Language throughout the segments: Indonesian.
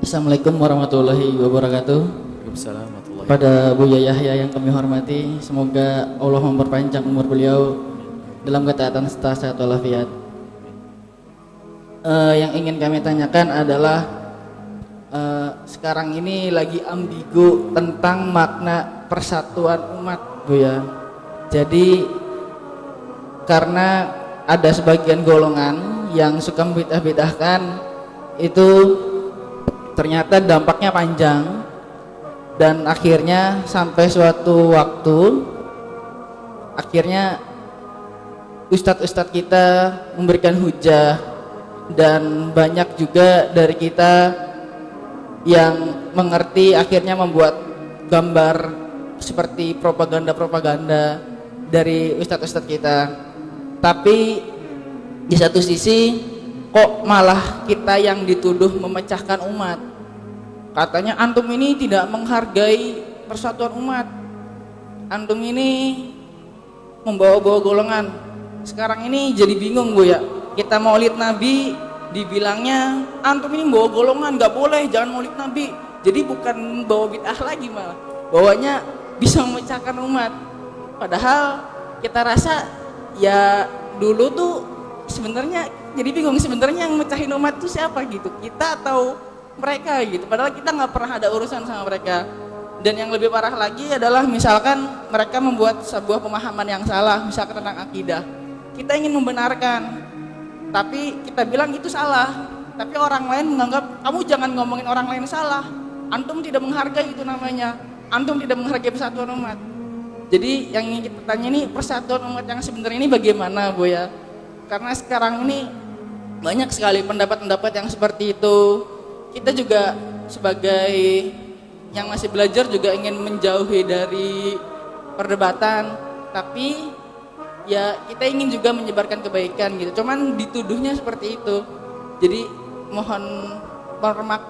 Assalamualaikum warahmatullahi wabarakatuh. Waalaikumsalam warahmatullahi Pada Buya Yahya yang kami hormati, semoga Allah memperpanjang umur beliau dalam ketaatan serta sehat walafiat. Yang ingin kami tanyakan adalah sekarang ini lagi ambigu tentang makna persatuan umat, Buya. Jadi karena ada sebagian golongan yang suka membidah-bidahkan itu, ternyata dampaknya panjang dan akhirnya sampai suatu waktu akhirnya ustadz-ustadz kita memberikan hujah, dan banyak juga dari kita yang mengerti akhirnya membuat gambar seperti propaganda-propaganda dari ustadz-ustadz kita. Tapi di satu sisi kok malah kita yang dituduh memecahkan umat. Katanya antum ini tidak menghargai persatuan umat, antum ini membawa-bawa golongan. Sekarang ini jadi bingung, Bu, ya. Kita maulid Nabi dibilangnya antum ini bawa golongan, nggak boleh, jangan maulid Nabi. Jadi bukan bawa bid'ah lagi, malah bawanya bisa memecahkan umat. Padahal kita rasa ya dulu tuh sebenarnya jadi bingung, sebenarnya yang mecahin umat itu siapa gitu, kita atau mereka gitu. Padahal kita nggak pernah ada urusan sama mereka. Dan yang lebih parah lagi adalah misalkan mereka membuat sebuah pemahaman yang salah, misalkan tentang akidah. Kita ingin membenarkan, tapi kita bilang itu salah. Tapi orang lain menganggap kamu jangan ngomongin orang lain salah. Antum tidak menghargai, itu namanya. Antum tidak menghargai persatuan umat. Jadi yang ingin kita tanya ini, persatuan umat yang sebenarnya ini bagaimana, Bu, ya? Karena sekarang ini banyak sekali pendapat-pendapat yang seperti itu. Kita juga sebagai yang masih belajar juga ingin menjauhi dari perdebatan, tapi ya kita ingin juga menyebarkan kebaikan gitu. Cuman dituduhnya seperti itu. Jadi mohon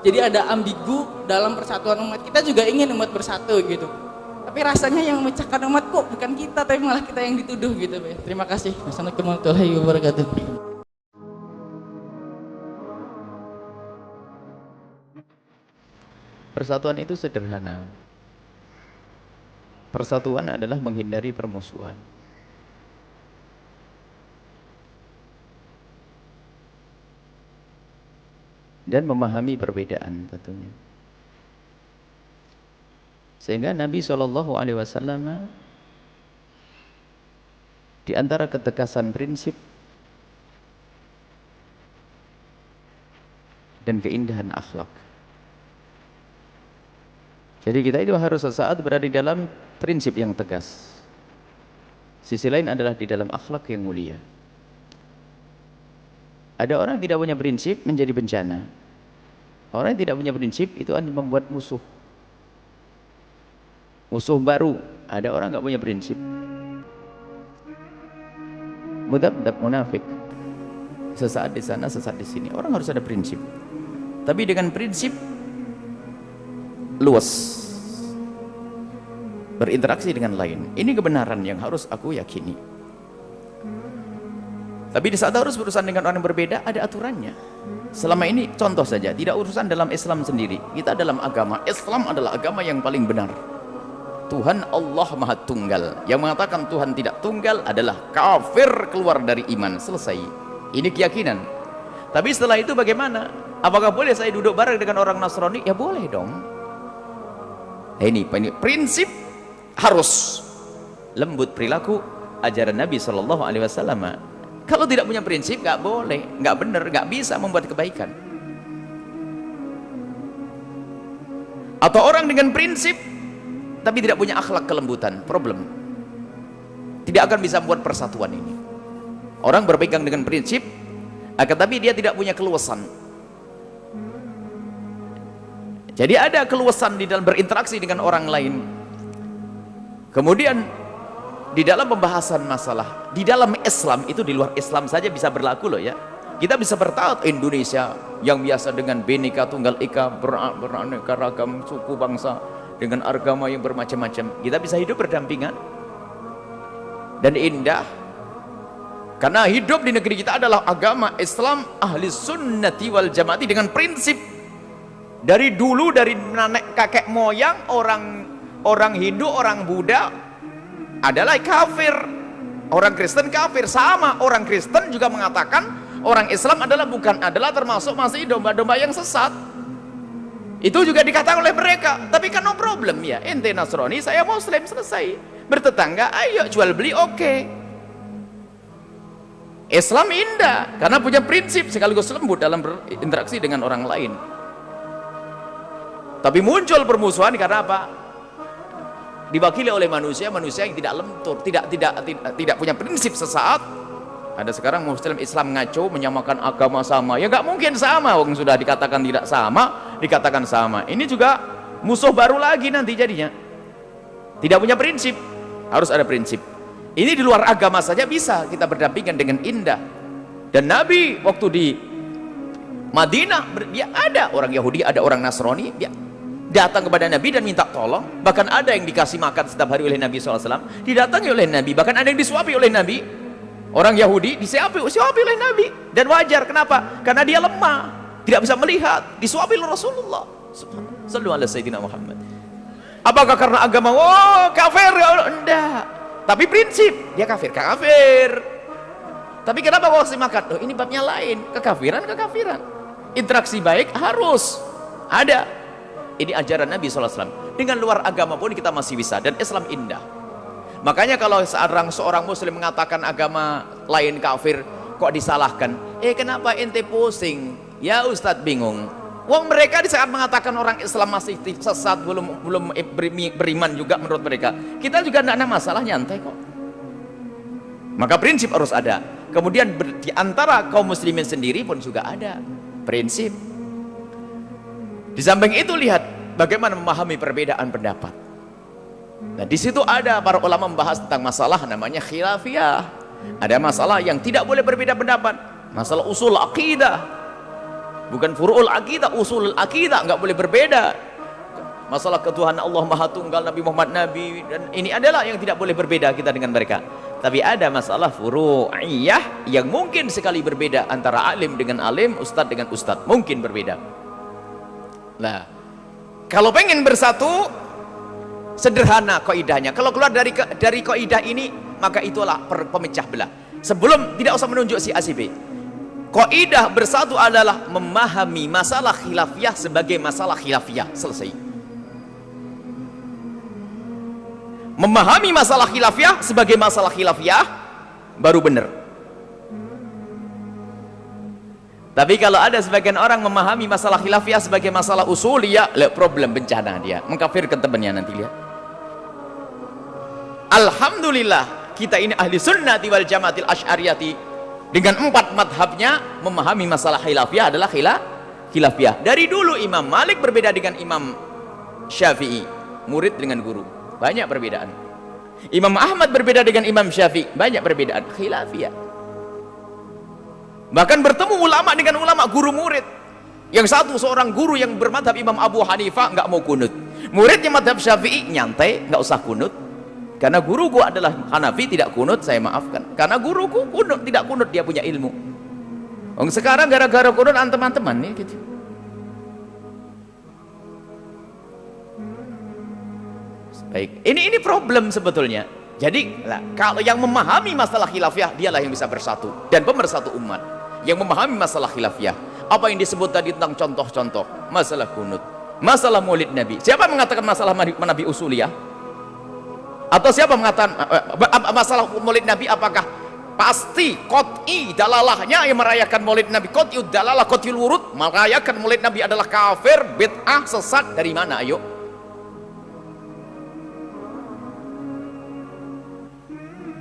jadi ada ambigu dalam persatuan umat. Kita juga ingin umat bersatu gitu. Tapi rasanya yang memecahkan umat kok bukan kita, tapi malah kita yang dituduh gitu. Terima kasih. Wassalamualaikum warahmatullahi wabarakatuh. Persatuan itu sederhana. Persatuan adalah menghindari permusuhan. Dan memahami perbedaan tentunya. Sehingga Nabi SAW di antara ketegasan prinsip dan keindahan akhlak. Jadi kita itu harus sesaat berada di dalam prinsip yang tegas. Sisi lain adalah di dalam akhlak yang mulia. Ada orang yang tidak punya prinsip menjadi bencana. Orang yang tidak punya prinsip itu akan membuat musuh. Musuh baru. Ada orang nggak punya prinsip. Mudabdab, munafik. Sesaat di sana, sesaat di sini. Orang harus ada prinsip. Tapi dengan prinsip luas, berinteraksi dengan lain. Ini kebenaran yang harus aku yakini. Tapi di saat harus berurusan dengan orang yang berbeda, ada aturannya. Selama ini contoh saja, tidak urusan dalam Islam sendiri. Kita dalam agama, Islam adalah agama yang paling benar. Tuhan Allah Maha Tunggal. Yang mengatakan Tuhan tidak tunggal adalah kafir, keluar dari iman. Selesai. Ini keyakinan. Tapi setelah itu bagaimana? Apakah boleh saya duduk bareng dengan orang Nasrani? Ya boleh dong. Ini prinsip harus lembut perilaku ajaran Nabi SAW. Kalau tidak punya prinsip nggak boleh, nggak benar, nggak bisa membuat kebaikan. Atau orang dengan prinsip tapi tidak punya akhlak kelembutan, problem. Tidak akan bisa membuat persatuan ini. Orang berpegang dengan prinsip, akan tapi dia tidak punya keluasan. Jadi ada keluasan di dalam berinteraksi dengan orang lain. Kemudian di dalam pembahasan masalah, di dalam Islam itu, di luar Islam saja bisa berlaku loh ya. Kita bisa bertaut Indonesia yang biasa dengan Bhinneka Tunggal Ika, beraneka ragam suku bangsa dengan agama yang bermacam-macam. Kita bisa hidup berdampingan dan indah. Karena hidup di negeri kita adalah agama Islam ahli sunnati wal jamaati dengan prinsip Dari dulu, dari nenek kakek moyang, orang Hindu, orang Buddha adalah kafir, orang Kristen kafir. Sama, orang Kristen juga mengatakan orang Islam adalah termasuk masih domba-domba yang sesat. Itu juga dikatakan oleh mereka. Tapi kan no problem ya, ente Nasrani, saya Muslim, selesai. Bertetangga, ayo jual beli, oke. Islam indah karena punya prinsip sekaligus lembut dalam berinteraksi dengan orang lain. Tapi muncul permusuhan karena apa? Diwakili oleh manusia yang tidak lentur, tidak punya prinsip sesaat. Ada sekarang Muslim Islam ngaco menyamakan agama sama. Ya nggak mungkin sama, wong sudah dikatakan tidak sama, dikatakan sama. Ini juga musuh baru lagi nanti jadinya. Tidak punya prinsip, harus ada prinsip. Ini di luar agama saja bisa kita berdampingan dengan indah. Dan Nabi waktu di Madinah, dia ada orang Yahudi, ada orang Nasrani, dia datang kepada Nabi dan minta tolong. Bahkan ada yang dikasih makan setiap hari oleh Nabi SAW, didatangi oleh Nabi. Bahkan ada yang disuapi oleh Nabi. Orang Yahudi disuapi oleh Nabi. Dan wajar, kenapa? Karena dia lemah, tidak bisa melihat, disuapi oleh Rasulullah. Sallallahu alaihi Sayyidina Muhammad. Apakah karena agama? Oh, kafir? Enggak. Tapi prinsip, dia kafir. Tapi kenapa kau kasih makan? Oh, ini babnya lain. Kekafiran. Interaksi baik harus ada. Ini ajaran Nabi SAW. Dengan luar agama pun kita masih bisa. Dan Islam indah. Makanya kalau seorang Muslim mengatakan agama lain kafir, kok disalahkan? Kenapa ente pusing? Ya Ustadz bingung. Wong mereka di saat mengatakan orang Islam masih sesat, belum beriman juga menurut mereka. Kita juga tidak ada masalah, nyantai kok. Maka prinsip harus ada. Kemudian di antara kaum muslimin sendiri pun juga ada prinsip. Di samping itu lihat bagaimana memahami perbedaan pendapat. Nah, di situ ada para ulama membahas tentang masalah namanya khilafiyah. Ada masalah yang tidak boleh berbeda pendapat. Masalah usul akidah. Bukan furu'ul akidah, usul akidah nggak boleh berbeda. Masalah ketuhanan Allah Maha Tunggal, Nabi Muhammad Nabi, dan ini adalah yang tidak boleh berbeda kita dengan mereka. Tapi ada masalah furu'iyah yang mungkin sekali berbeda antara alim dengan alim, ustadz dengan ustadz, mungkin berbeda. Nah, kalau pengen bersatu, sederhana kaidahnya. Kalau keluar dari kaidah ini, maka itulah pemecah belah. Sebelum, tidak usah menunjuk si A si B. Kaidah bersatu adalah memahami masalah khilafiyah sebagai masalah khilafiyah. Selesai. Memahami masalah khilafiyah sebagai masalah khilafiyah baru benar. Tapi kalau ada sebagian orang memahami masalah khilafiyah sebagai masalah usuliyah, problem, bencana dia mengkafirkan temannya nanti lihat. Alhamdulillah kita ini ahli sunnati wal jamaatil asy'ariyati. Dengan 4 madhabnya memahami masalah khilafiyah adalah khilafiyah. Dari dulu Imam Malik berbeda dengan Imam Syafi'i, murid dengan guru, banyak perbedaan. Imam Ahmad berbeda dengan Imam Syafi'i, banyak perbedaan, khilafiyah. Bahkan bertemu ulama dengan ulama, guru murid. Yang satu seorang guru yang bermadhab Imam Abu Hanifah nggak mau kunut, muridnya madhab Syafi'i nyantai, nggak usah kunut. Karena guruku adalah Hanafi, tidak kunut, saya maafkan. Karena guruku kunut, tidak kunut, dia punya ilmu. Sekarang gara-gara kunut teman-teman nih gitu. Baik, ini problem sebetulnya. Jadi kalau yang memahami masalah khilafiyah, dialah yang bisa bersatu dan pemersatu umat. Yang memahami masalah khilafiyah, apa yang disebut tadi tentang contoh-contoh, masalah kunut, masalah maulid Nabi. Siapa mengatakan masalah Nabi usuliyah? Atau siapa mengatakan masalah maulid Nabi, apakah pasti qot'i dalalahnya yang merayakan maulid Nabi, qot'i dalalah, qot'i wurud, merayakan maulid Nabi adalah kafir, bid'ah, sesat? Dari mana? Ayo.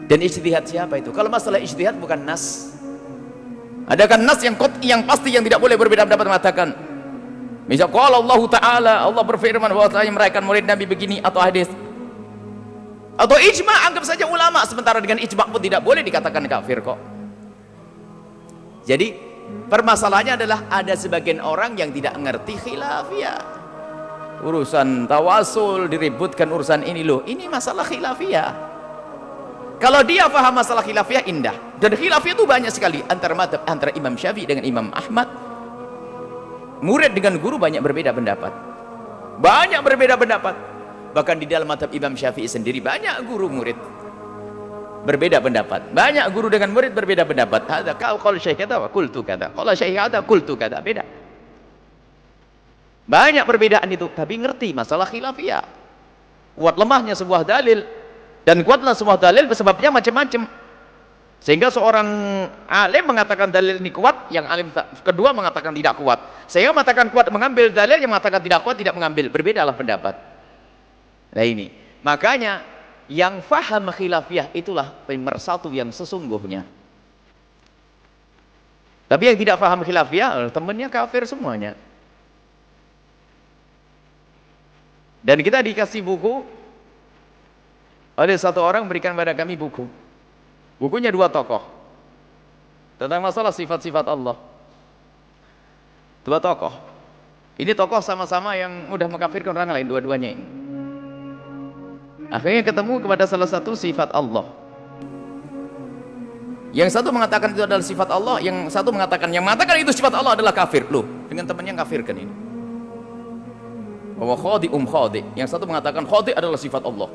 Dan ijtihad siapa itu? Kalau masalah ijtihad bukan nas. Adakah nas yang qot'i, yang pasti, yang tidak boleh berbeda pendapat mengatakan misal qala Allah Ta'ala, Allah berfirman bahwa saya merayakan maulid Nabi begini, atau hadis, atau ijma', anggap saja ulama, sementara dengan ijma' pun tidak boleh dikatakan kafir kok. Jadi permasalahannya adalah ada sebagian orang yang tidak ngerti khilafiyah. Urusan tawasul diributkan, urusan ini loh, ini masalah khilafiyah. Kalau dia paham masalah khilafiyah, indah. Dan khilafiyah itu banyak sekali antara Imam Syafi'i dengan Imam Ahmad. Murid dengan guru banyak berbeda pendapat. Banyak berbeda pendapat. Bahkan di dalam mazhab Imam Syafi'i sendiri banyak guru murid berbeda pendapat. Banyak guru dengan murid berbeda pendapat. Hadza qaul syekh kata wa qultu kata. Qala syekh kata qultu kata. Beda. Banyak perbedaan itu, tapi ngerti masalah khilafiyah. Kuat lemahnya sebuah dalil, dan kuatlah sebuah dalil sebabnya macam-macam. Sehingga seorang alim mengatakan dalil ini kuat, yang alim kedua mengatakan tidak kuat. Sehingga mengatakan kuat mengambil dalil, yang mengatakan tidak kuat tidak mengambil. Berbedalah pendapat. Nah ini, makanya yang faham khilafiyah itulah pemersatu yang sesungguhnya. Tapi yang tidak faham khilafiyah, temannya kafir semuanya. Dan kita dikasih buku, ada satu orang berikan pada kami buku. Bukunya 2 tokoh tentang masalah sifat-sifat Allah. 2 tokoh. Ini tokoh sama-sama yang mudah mengkafirkan orang lain, dua-duanya ini. Akhirnya ketemu kepada salah satu sifat Allah. Yang satu mengatakan itu adalah sifat Allah, yang satu mengatakan itu sifat Allah adalah kafir. Loh, dengan temannya kafirkan ini. Bahwa khadi. Yang satu mengatakan khadi adalah sifat Allah.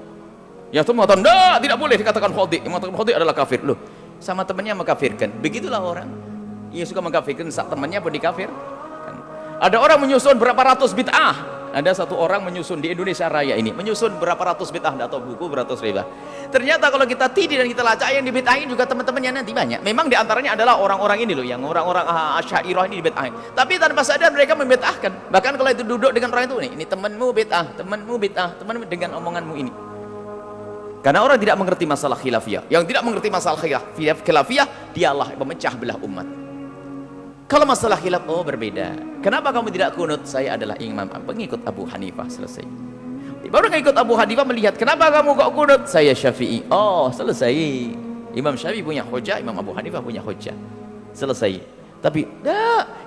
Yang satu mengatakan, tidak boleh dikatakan khadi. Yang mengatakan khadi adalah kafir. Loh, sama temannya mengkafirkan. Begitulah orang yang suka mengkafirkan, saat temannya pun dikafir. Ada orang menyusun berapa ratus bid'ah. Ada satu orang menyusun di Indonesia Raya ini, menyusun berapa ratus bid'ah, atau buku beratus ribu. Ternyata kalau kita tidik dan kita lacak yang dibid'ahin juga teman-temannya nanti banyak. Memang diantaranya adalah orang-orang ini loh, yang orang-orang Asy'ariyah ini dibid'ahin. Tapi tanpa sadar mereka membid'ahkan. Bahkan kalau itu duduk dengan orang itu, ini temanmu bid'ah, temanmu dengan omonganmu ini. Karena orang tidak mengerti masalah khilafiyah. Yang tidak mengerti masalah khilafiyah, dialah pemecah belah umat. Kalau masalah khilaf, berbeda. Kenapa kamu tidak kunut? Saya adalah imam pengikut Abu Hanifah. Selesai. Baru ngikut Abu Hanifah melihat, kenapa kamu kok kunut? Saya Syafi'i. Oh, selesai. Imam Syafi'i punya hujah, Imam Abu Hanifah punya hujah. Selesai. Tapi,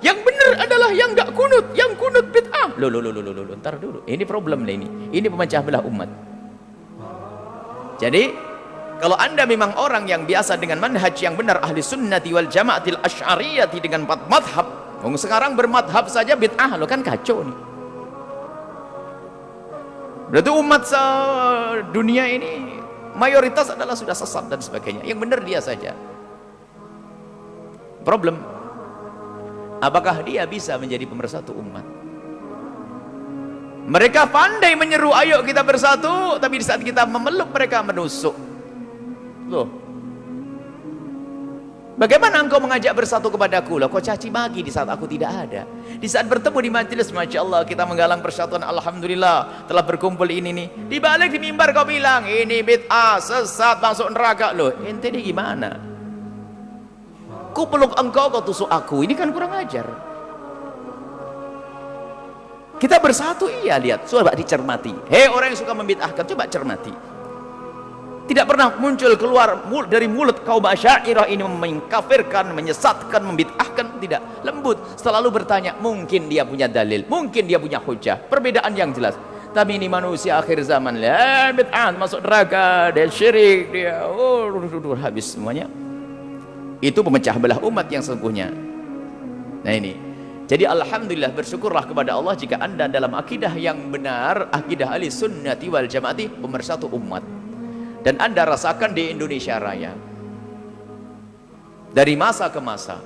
yang benar adalah yang enggak kunut. Yang kunut bid'ah. Loh, ntar dulu. Ini problem lah ini. Ini pemecah belah umat. Jadi, kalau anda memang orang yang biasa dengan manhaj yang benar, ahli sunnati wal jama'atil asy'ariyati dengan 4 madhab, sekarang bermadhab saja bid'ah, lo kan kacau nih. Berarti umat dunia ini mayoritas adalah sudah sesat dan sebagainya. Yang benar dia saja. Problem, apakah dia bisa menjadi pemersatu umat? Mereka pandai menyeru, ayo kita bersatu, tapi di saat kita memeluk mereka menusuk. Loh, bagaimana engkau mengajak bersatu kepadaku? Loh, kau caci maki di saat aku tidak ada. Di saat bertemu di majelis, Masya Allah, kita menggalang persatuan, Alhamdulillah, telah berkumpul ini nih. Di balik di mimbar kau bilang, ini bid'ah, sesat, masuk neraka. Loh, ente ini gimana? Ku peluk engkau, kau tusuk aku. Ini kan kurang ajar. Kita bersatu, iya, lihat, coba dicermati. Hei orang yang suka membid'ahkan, coba cermati. Tidak pernah muncul keluar dari mulut kaum Asy'ariyah ini mengkafirkan, menyesatkan, membid'ahkan, tidak. Lembut, selalu bertanya, mungkin dia punya dalil, mungkin dia punya hujah, perbedaan yang jelas. Tapi ini manusia akhir zaman, bid'ah, masuk neraka, dia syirik, dia habis semuanya. Itu pemecah belah umat yang sesungguhnya. Nah ini, jadi alhamdulillah, bersyukurlah kepada Allah jika anda dalam akidah yang benar, akidah ahli sunnati wal jamaati, pemersatu umat. Dan anda rasakan di Indonesia Raya dari masa ke masa,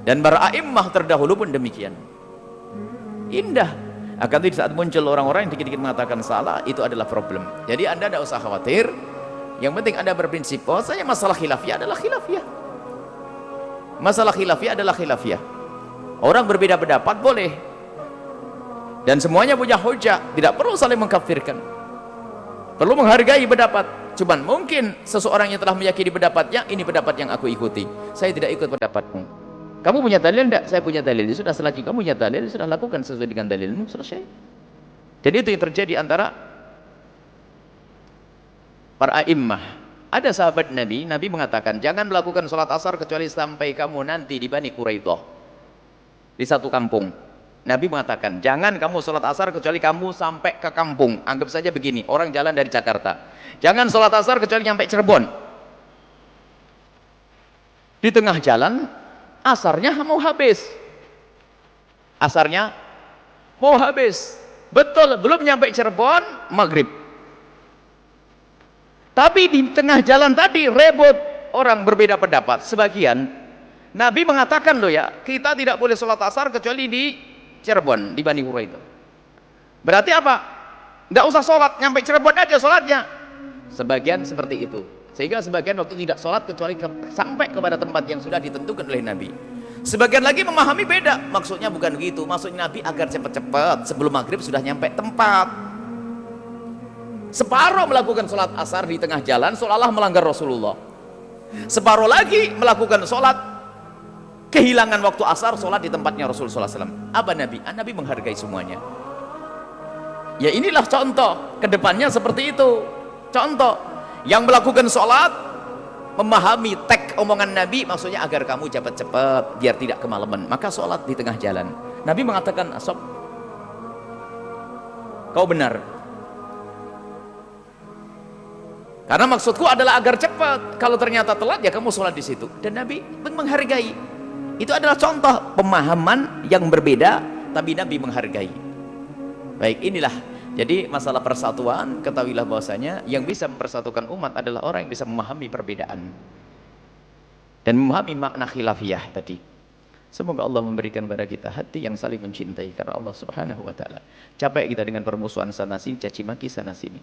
dan para a'immah terdahulu pun demikian. Indah. Akan di saat muncul orang-orang yang dikit-dikit mengatakan salah, itu adalah problem. Jadi anda tidak usah khawatir. Yang penting anda berprinsip bahwasanya masalah khilafiyah adalah khilafiyah. Masalah khilafiyah adalah khilafiyah. Orang berbeda pendapat boleh, dan semuanya punya hujah, tidak perlu saling mengkafirkan. Perlu menghargai pendapat. Cuman mungkin seseorang yang telah meyakini pendapatnya, ini pendapat yang aku ikuti, saya tidak ikut pendapatmu. Kamu punya dalil enggak? Saya punya dalil. Sudah, selagi kamu punya dalil, sudah lakukan sesuai dengan dalilmu, selesai. Jadi itu yang terjadi antara para a'immah. Ada sahabat Nabi, Nabi mengatakan, jangan melakukan sholat asar kecuali sampai kamu nanti di Bani Quraidah, di satu kampung. Nabi mengatakan, jangan kamu sholat asar kecuali kamu sampai ke kampung. Anggap saja begini, orang jalan dari Jakarta, jangan sholat asar kecuali sampai Cirebon. Di tengah jalan asarnya mau habis, Asarnya mau habis. Betul, belum nyampe Cirebon, maghrib. Tapi di tengah jalan tadi rebut, orang berbeda pendapat. Sebagian Nabi mengatakan loh ya, kita tidak boleh sholat asar kecuali di Cirebon, di Bani Hura itu. Berarti apa? Tidak usah sholat, nyampe Cirebon aja sholatnya. Sebagian seperti itu. Sehingga sebagian waktu tidak sholat kecuali sampai kepada tempat yang sudah ditentukan oleh Nabi. Sebagian lagi memahami beda. Maksudnya bukan gitu. Maksudnya Nabi agar cepat-cepat sebelum maghrib sudah nyampe tempat. Separuh melakukan sholat asar di tengah jalan seolah-olah melanggar Rasulullah. Separuh lagi melakukan sholat kehilangan waktu asar, sholat di tempatnya Rasulullah SAW. Apa Nabi? Nabi menghargai semuanya. Ya inilah contoh kedepannya seperti itu. Contoh yang melakukan sholat memahami teks omongan Nabi, maksudnya agar kamu cepat-cepat biar tidak kemalaman, maka sholat di tengah jalan. Nabi mengatakan, "Sob, kau benar, karena maksudku adalah agar cepat. Kalau ternyata telat ya kamu sholat di situ." Dan Nabi menghargai. Itu adalah contoh pemahaman yang berbeda, tapi Nabi menghargai. Baik, inilah jadi masalah persatuan. Ketahuilah bahwasanya yang bisa mempersatukan umat adalah orang yang bisa memahami perbedaan dan memahami makna khilafiyah tadi. Semoga Allah memberikan kepada kita hati yang saling mencintai karena Allah Subhanahu wa taala. Capek kita dengan permusuhan sana sini, caci maki sana sini.